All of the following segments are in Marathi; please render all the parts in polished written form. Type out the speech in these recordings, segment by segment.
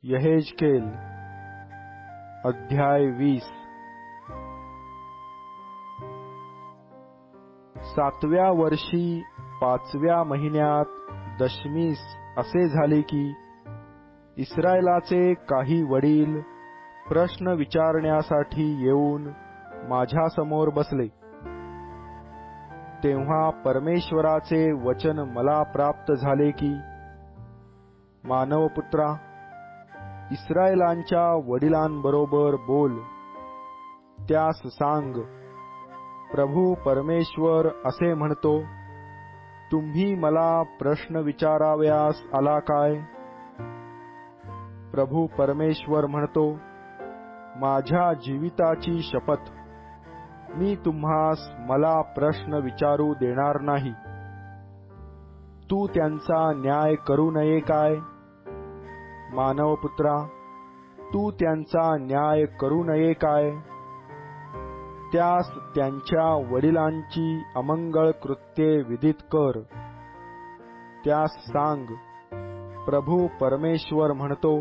यहेजकेल अध्याय 20। 7व्या वर्षी 5व्या महिन्यात दशमीस असे झाले की इस्रायलाचे काही वडील प्रश्न विचारण्यासाठी येऊन माझ्यासमोर बसले। तेव्हा परमेश्वराचे वचन मला प्राप्त झाले की, मानवपुत्रा, इस्रायलांच्या वडिलांबरोबर बोल, त्यास सांग, प्रभू परमेश्वर असे म्हणतो, तुम्ही मला प्रश्न विचाराव्यास आला काय? प्रभू परमेश्वर म्हणतो, माझ्या जीविताची शपथ, मी तुम्हास मला प्रश्न विचारू देणार नाही। तू त्यांचा न्याय करू नये काय? मानवपुत्रा, तू त्यांचा न्याय करू नये काय? त्यास त्यांच्या वडिलांची अमंगळ कृत्ये विदित कर। त्यास सांग, प्रभू परमेश्वर म्हणतो,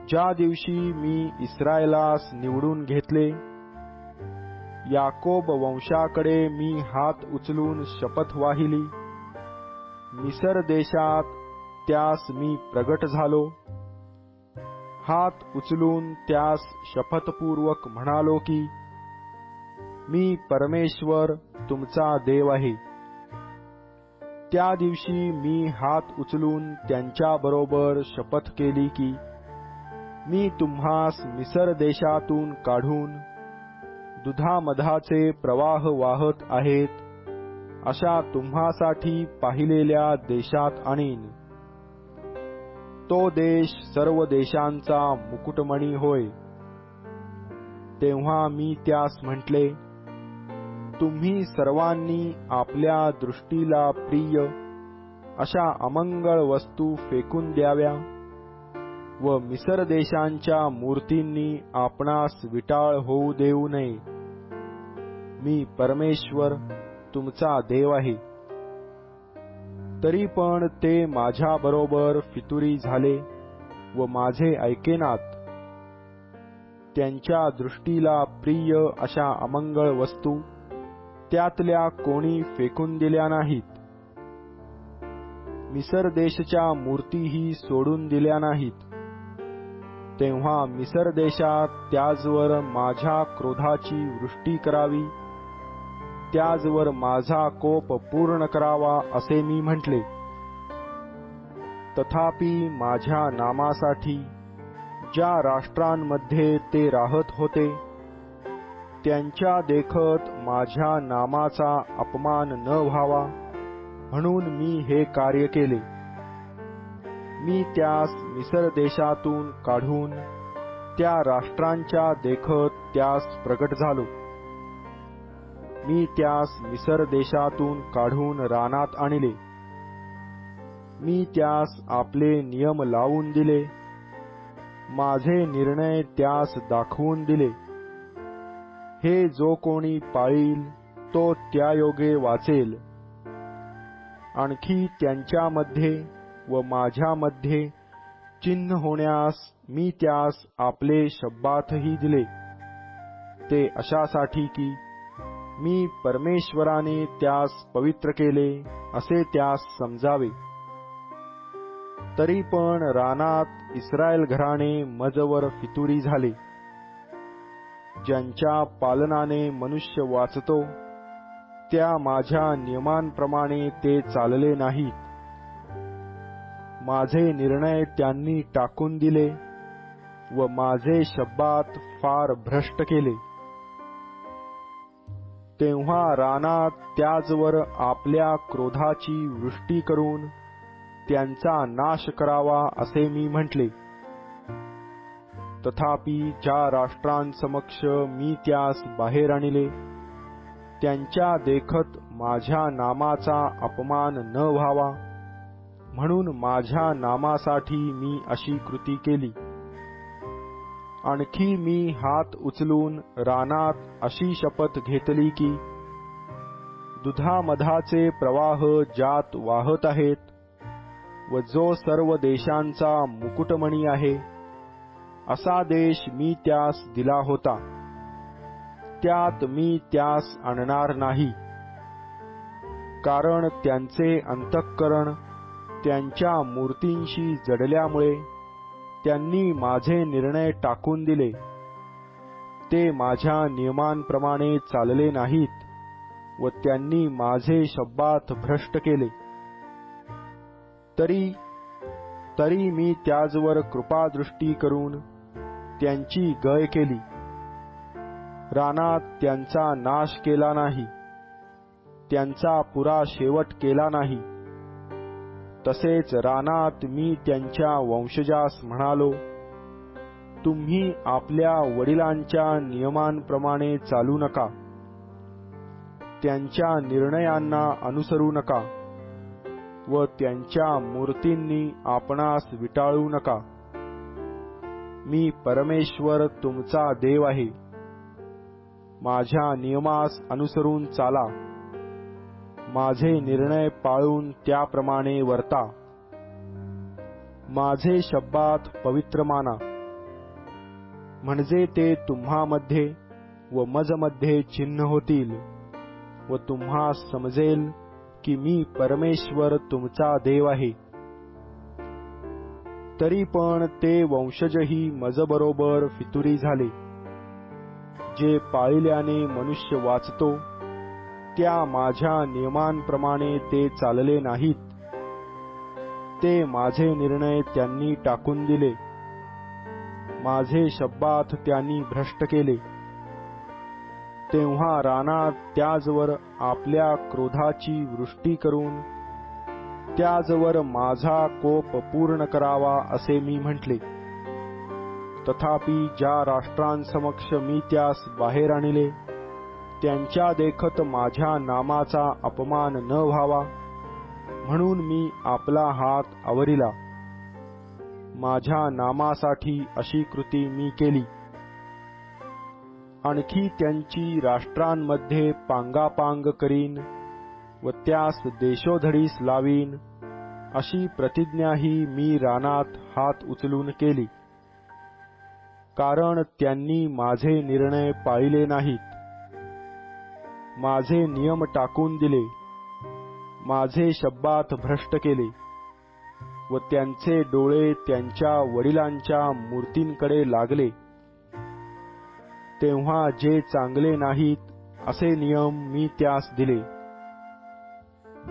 ज्या दिवशी मी इस्रायलास निवडून घेतले, याकोब वंशाकडे मी हात उचलून शपथ वाहिली, मिसर देशात त्यास मी प्रगट झालो, हात उचलून त्यास शपथपूर्वक म्हणालो की, मी परमेश्वर तुमचा देव आहे। त्या दिवशी मी हात उचलून त्यांच्याबरोबर शपथ केली की, मी तुम्हास मिसर देशातून काढून दुधामधाचे प्रवाह वाहत आहेत अशा तुम्हासाठी पाहिलेल्या देशात आणीन। तो देश सर्व देशांचा मुकुटमणी होय। तेव्हा मी त्यास म्हटले, तुम्ही सर्वांनी आपल्या दृष्टीला प्रिय अशा अमंगळ वस्तू फेकून द्याव्या व मिसर देशांच्या मूर्तींनी आपणास विटाळ होऊ देऊ नये। मी परमेश्वर तुमचा देव आहे। तरी पण ते माझ्याबरोबर फितुरी झाले व माझे ऐकेनात। त्यांच्या दृष्टीला प्रिय अशा अमंगळ वस्तू त्यातल्या कोणी फेकून दिल्या नाहीत। मिसर देशच्या मूर्तीही सोडून दिल्या नाहीत। तेव्हा मिसर देशात त्याजवर माझ्या क्रोधाची वृष्टी करावी, त्याजवर माझा कोप पूर्ण करावा असे मी म्हटले। तथापि माझ्या नामासाठी ज्या राष्ट्रांमध्ये ते राहत होते, त्यांच्या देखत माझ्या नामाचा अपमान न व्हावा म्हणून मी हे कार्य केले। मी त्यास मिसर देशातून काढून त्या राष्ट्रांच्या देखत त्यास प्रगट झालो। मी त्यास मिसर देशातून काढून रानात आणले। मी त्यास आपले नियम लावून दिले, माझे निर्णय त्यास दाखवून दिले। हे जो कोणी पाळील तो त्यायोगे वाचेल। आणखी त्यांच्यामध्ये व माझ्यामध्ये चिन्ह होण्यास मी त्यास आपले शब्बातही दिले, ते अशासाठी की मी परमेश्वराने त्यास पवित्र केले असे त्यास समजावे। तरी पण रानात इस्रायल घराणे मजवर फितुरी झाले। ज्यांच्या पालनाने मनुष्य वाचतो, त्या माझ्या नियमांप्रमाणे ते चालले नाहीत। माझे निर्णय त्यांनी टाकून दिले व माझे शब्बात फार भ्रष्ट केले। तेव्हा रानात त्याजवर आपल्या क्रोधाची वृष्टी करून त्यांचा नाश करावा असे मी म्हटले। तथापि ज्या राष्ट्रांसमक्ष मी त्यास बाहेर आणले, त्यांच्या देखत माझ्या नामाचा अपमान न व्हावा म्हणून माझ्या नामासाठी मी अशी कृती केली। आणखी मी हात उचलून रानात अशी शपथ घेतली की, दुधामधाचे प्रवाह ज्यात वाहत आहेत व जो सर्व देशांचा मुकुटमणी आहे, असा देश मी त्यास दिला होता. त्यात मी त्यास आणणार नाही, कारण त्यांचे अंतःकरण त्यांच्या मूर्तींशी जडल्यामुळे त्यांनी माझे निर्णय टाकून दिले. ते माझ्या नियमांप्रमाणे चालले नाहीत व त्यांनी माझे शब्बात भ्रष्ट केले. तरी मी त्याजवर कृपादृष्टी करून त्यांची गय केली. रानात त्यांचा नाश केला नाही, त्यांचा पुरा शेवट केला नाही. तसेच रानात मी त्यांच्या वंशजास म्हणालो, तुम्ही आपल्या वडिलांच्या नियमांप्रमाणे चालू नका, त्यांच्या निर्णयांना अनुसरू नका व त्यांच्या मूर्तींनी आपणास विटाळू नका. मी परमेश्वर तुमचा देव आहे. माझ्या नियमास अनुसरून चाला, माझे निर्णय पाळून त्याप्रमाणे वर्ता. माझे शब्बात पवित्र माना, म्हणजे ते तुम्हामध्ये व मजमध्ये चिन्ह होतील व तुम्हास समजेल की मी परमेश्वर तुमचा देव आहे. तरी पण ते वंशजही मजबरोबर फितुरी झाले. जे पाळिल्याने मनुष्य वाचतो, त्या माझ्या नियमांप्रमाणे ते चालले नाहीत. ते माझे निर्णय त्यांनी टाकून दिले, माझे शब्बात त्यांनी भ्रष्ट केले. तेव्हा रानात त्याजवर आपल्या क्रोधाची वृष्टी करून त्याजवर माझा कोप पूर्ण करावा असे मी म्हटले. तथापि ज्या राष्ट्रांसमक्ष मी त्यास बाहेर आणले, त्यांच्या देखत माझ्या नामाचा अपमान न व्हावा म्हणून मी आपला हात आवरिला. माझ्या नामासाठी अशी कृती मी केली. आणखी त्यांची राष्ट्रांमध्ये पांगापांग करीन व त्यास देशोधडीस लावीन, अशी प्रतिज्ञाही मी रानात हात उचलून केली. कारण त्यांनी माझे निर्णय पाळले नाहीत, माझे नियम टाकून दिले, माझे शब्बात भ्रष्ट केले व त्यांचे डोळे त्यांच्या वडिलांच्या मूर्तींकडे लागले. तेव्हा जे चांगले नाहीत असे नियम मी त्यास दिले.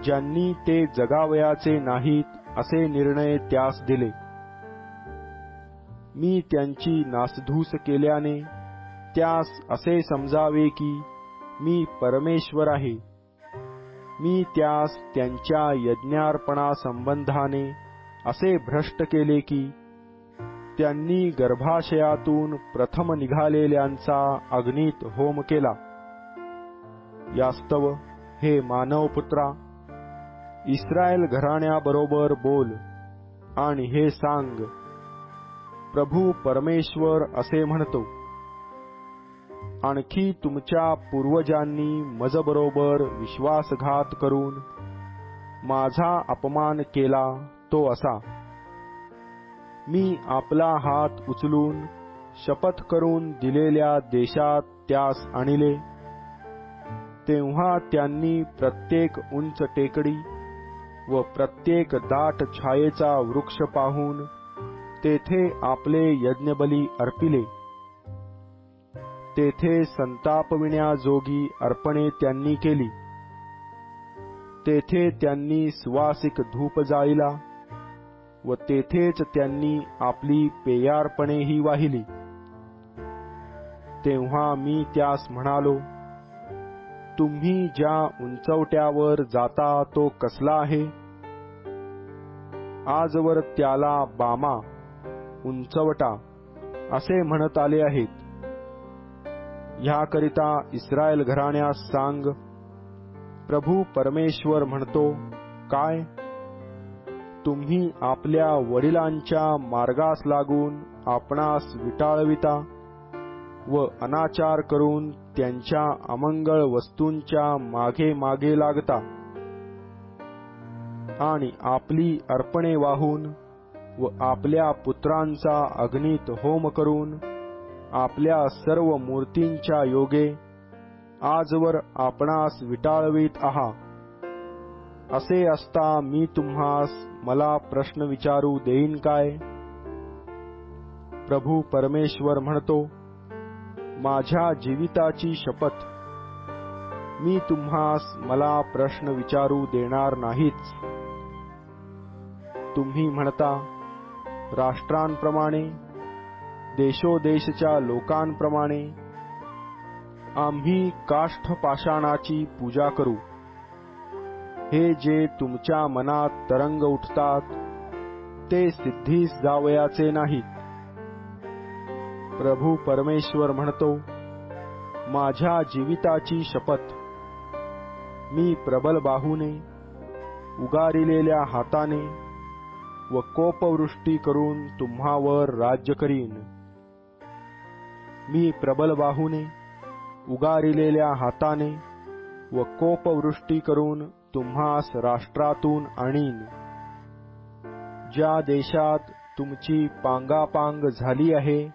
ज्यांनी ते जगावयाचे नाहीत असे निर्णय त्यास दिले. मी त्यांची नासधूस केल्याने त्यास असे समजावे की मी परमेश्वर आहे. मी त्यास त्यांच्या यज्ञार्पणा संबंधाने असे भ्रष्ट केले की त्यांनी गर्भाशयातून प्रथम निघालेल्यांचा अग्नीत होम केला. यास्तव हे मानवपुत्रा, इस्रायल घराण्याबरोबर बोल आणि हे सांग, प्रभू परमेश्वर असे म्हणतो, आणखी तुमच्या पूर्वजांनी मजबरोबर विश्वासघात करून माझा अपमान केला तो असा. मी आपला हात उचलून शपथ करून दिलेल्या देशात त्यास आणले. तेव्हा त्यांनी प्रत्येक उंच टेकडी व प्रत्येक दाट छायेचा वृक्ष पाहून तेथे आपले यज्ञबली अर्पिले. तेथे संतापविण्याजोगी अर्पणे त्यांनी केली. तेथे त्यांनी सुवासिक धूप जाळिला व तेथेच त्यांनी आपली पेयार्पणेही वाहिली. तेव्हा मी त्यास म्हणालो, तुम्ही ज्या उंचवट्यावर जाता तो कसला आहे? आजवर त्याला बामा, उंचवटा असे म्हणत आले आहेत. ह्याकरिता इस्रायल घराण्यास सांग, प्रभू परमेश्वर म्हणतो काय? तुम्ही आपल्या वडिलांच्या मार्गास लागून आपणास विटाळविता व अनाचार करून त्यांच्या अमंगळ वस्तूंच्या मागे मागे लागता. आणि आपली अर्पणे वाहून व आपल्या पुत्रांचा अग्नीत होम करून आपल्या सर्व मूर्तींच्या योगे आजवर आपणास विटाळवीत आहात, असे असता मी तुम्हास मला प्रश्न विचारू देईन काय? प्रभू परमेश्वर म्हणतो, माझ्या जीविताची शपथ, मी तुम्हास मला प्रश्न विचारू देणार नाहीच. तुम्ही म्हणता, राष्ट्रांप्रमाणे, देशोदेशच्या लोकांप्रमाणे आम्ही काष्ठपाषाणाची पूजा करू. हे जे तुमच्या मनात तरंग उठतात ते सिद्धीस जावयाचे नाहीत. प्रभू परमेश्वर म्हणतो, माझ्या जीविताची शपथ, मी प्रबल बाहूने, उगारिलेल्या हाताने व कोपवृष्टी करून तुम्हावर राज्य करीन. मी प्रबल बाहूने, उगारिलेल्या हाताने व कोपवृष्टी करून तुम्हास राष्ट्रातून आणीन. ज्या देशात तुमची पांगापांग झाली आहे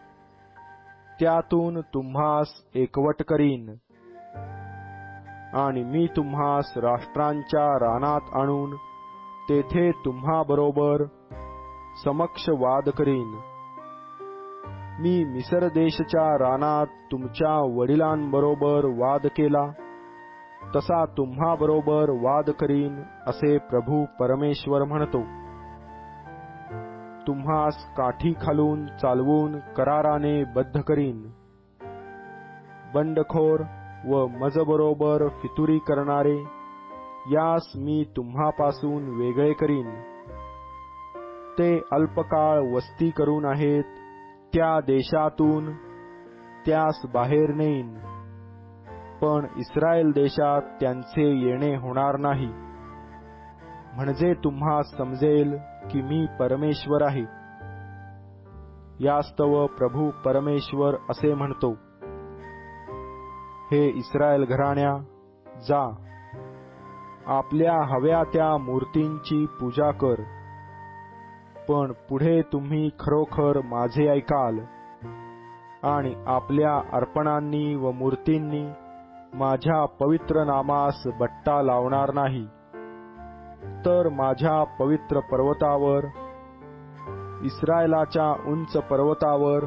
त्यातून तुम्हास एकवट करीन. आणि मी तुम्हास राष्ट्रांच्या रानात आणून तेथे तुम्हाबरोबर समक्ष वाद करीन. मी मिसर देशच्या रानात तुमच्या वडिलांबरोबर वाद केला तसा तुम्हाबरोबर वाद करीन, असे प्रभू परमेश्वर म्हणतो. तुम्हास काठी खालून चालवून कराराने बद्ध करीन. बंडखोर व मजबरोबर फितुरी करणारे यास मी तुम्हापासून वेगळे करीन. ते अल्पकाळ वस्ती करून आहेत त्या देशातून त्यास बाहेर नेईन, पण इस्रायल देशात त्यांचे येणे होणार नाही. म्हणजे तुम्हास समजेल की मी परमेश्वर आहे. यास्तव प्रभू परमेश्वर असे म्हणतो, हे इस्रायल घराण्या, जा, आपल्या हव्या त्या मूर्तींची पूजा कर. पण पुढे तुम्ही खरोखर माझे ऐकाल आणि आपल्या अर्पणांनी व मूर्तींनी माझ्या पवित्र नामास बट्टा लावणार नाही. तर माझ्या पवित्र पर्वतावर, इस्रायलाच्या उंच पर्वतावर,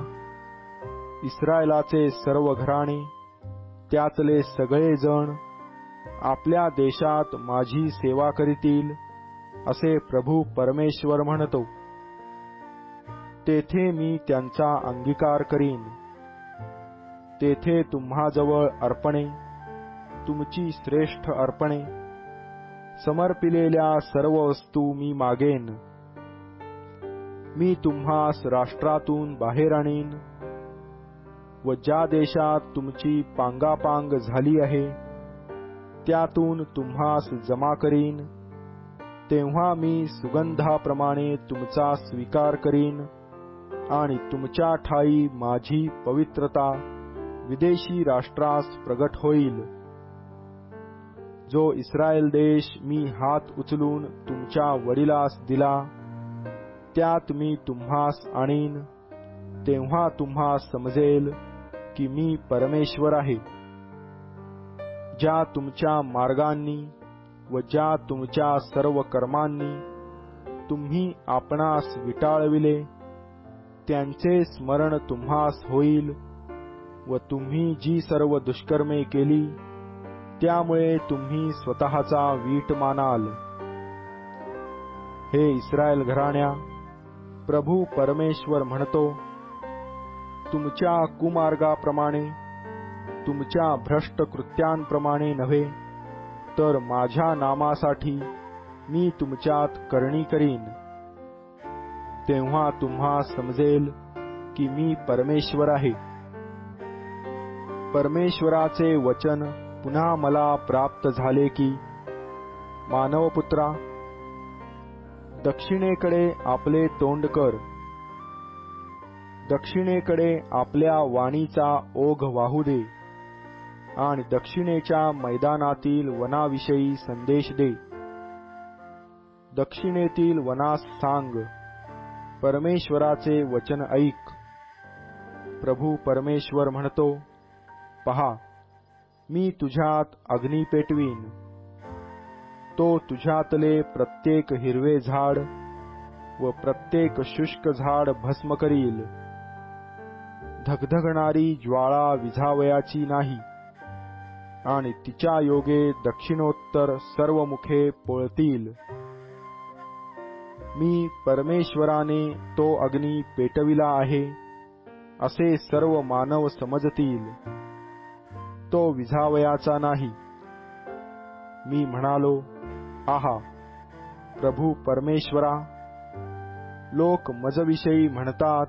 इस्रायलाचे सर्व घराणे, त्यातले सगळे जण आपल्या देशात माझी सेवा करीतील, असे प्रभू परमेश्वर म्हणतो. तेथे मी त्यांचा अंगीकार करीन. तेथे तुम्हाजवळ अर्पणे, तुमची श्रेष्ठ अर्पणे, समर्पिलेल्या सर्व वस्तू मी मागेन. मी तुम्हास राष्ट्रातून बाहेर आणीन व ज्या देशात तुमची पांगापांग झाली आहे त्यातून तुम्हास जमा करीन. तेव्हा मी सुगंधाप्रमाणे तुमचा स्वीकार करीन आणि तुमच्या ठायी माझी पवित्रता विदेशी राष्ट्रास प्रगट होईल. जो इस्रायल देश मी हात उचलून तुमच्या वडिलास दिला त्यात मी तुम्हास आणीन. तेव्हा तुम्हास समजेल की मी परमेश्वर आहे. ज्या तुमच्या मार्गांनी व ज्या तुमच्या सर्व कर्मांनी तुम्ही आपणास विटाळविले त्यांचे स्मरण तुम्हास होईल व तुम्ही जी सर्व दुष्कर्मे केली त्यामुळे तुम्ही स्वतःचा वीट मानाल. हे इस्रायल घराण्या, प्रभू परमेश्वर म्हणतो, तुमच्या कुमार्गाप्रमाणे, तुमच्या भ्रष्ट कृत्यांप्रमाणे नव्हे, तर माझ्या नामासाठी मी तुमच्यात करणी करीन. तेव्हा तुम्हास समजेल की मी परमेश्वर आहे. परमेश्वराचे वचन पुन्हा मला प्राप्त झाले की, मानवपुत्रा, दक्षिणेकडे आपले तोंड कर. दक्षिणेकडे आपल्या वाणीचा ओघ वाहू दे आणि दक्षिणेच्या मैदानातील वनाविषयी संदेश दे. दक्षिणेतील वनास सांग, परमेश्वराचे वचन ऐक. प्रभू परमेश्वर म्हणतो, पहा, मी तुझ्यात अग्नी पेटवीन. तो तुझ्यातले प्रत्येक हिरवे झाड व प्रत्येक शुष्क झाड भस्म करील. धगधगणारी ज्वाळा विझावयाची नाही, आणि तिच्या योगे दक्षिणोत्तर सर्व मुखे पोळतील. मी परमेश्वराने तो अग्नी पेटविला आहे असे सर्व मानव समजतील. तो विझावयाचा नाही. मी म्हणालो, आहा, प्रभू परमेश्वरा, लोक मजविषयी म्हणतात,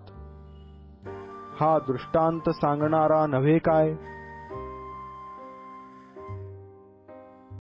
हा दृष्टांत सांगणारा नव्हे काय?